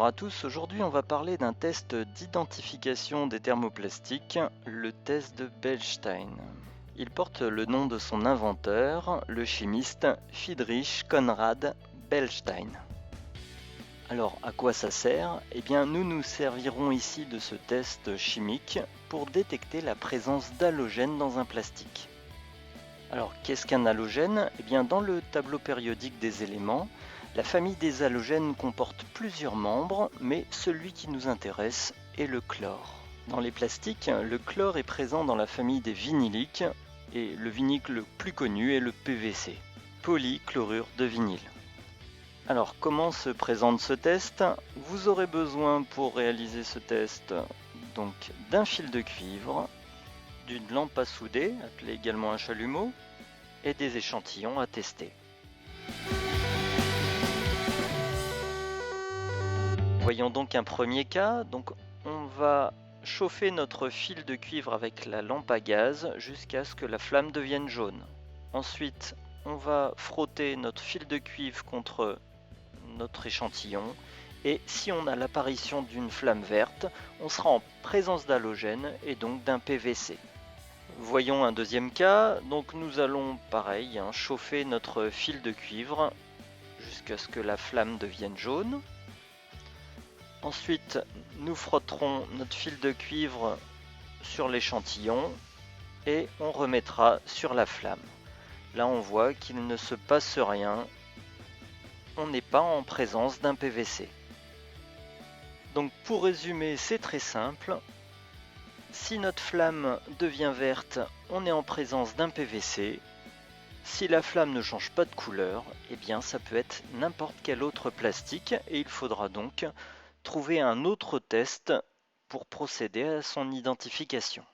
Bonjour à tous, aujourd'hui on va parler d'un test d'identification des thermoplastiques, le test de Beilstein. Il porte le nom de son inventeur, le chimiste Friedrich Conrad Beilstein. Alors à quoi ça sert? Eh bien nous nous servirons ici de ce test chimique pour détecter la présence d'halogènes dans un plastique. Alors qu'est-ce qu'un halogène? Eh bien dans le tableau périodique des éléments, la famille des halogènes comporte plusieurs membres, mais celui qui nous intéresse est le chlore. Dans les plastiques, le chlore est présent dans la famille des vinyliques, et le vinyle le plus connu est le PVC, polychlorure de vinyle. Alors comment se présente ce test? Vous aurez besoin pour réaliser ce test donc d'un fil de cuivre, d'une lampe à souder, appelée également un chalumeau, et des échantillons à tester. Voyons donc un premier cas. Donc on va chauffer notre fil de cuivre avec la lampe à gaz jusqu'à ce que la flamme devienne jaune. Ensuite, on va frotter notre fil de cuivre contre notre échantillon et si on a l'apparition d'une flamme verte, on sera en présence d'halogène et donc d'un PVC. Voyons un deuxième cas. Donc nous allons pareil chauffer notre fil de cuivre jusqu'à ce que la flamme devienne jaune. Ensuite, nous frotterons notre fil de cuivre sur l'échantillon et on remettra sur la flamme. Là, on voit qu'il ne se passe rien. On n'est pas en présence d'un PVC. Donc, pour résumer, c'est très simple. Si notre flamme devient verte, on est en présence d'un PVC. Si la flamme ne change pas de couleur, eh bien, ça peut être n'importe quel autre plastique et il faudra donc trouver un autre test pour procéder à son identification.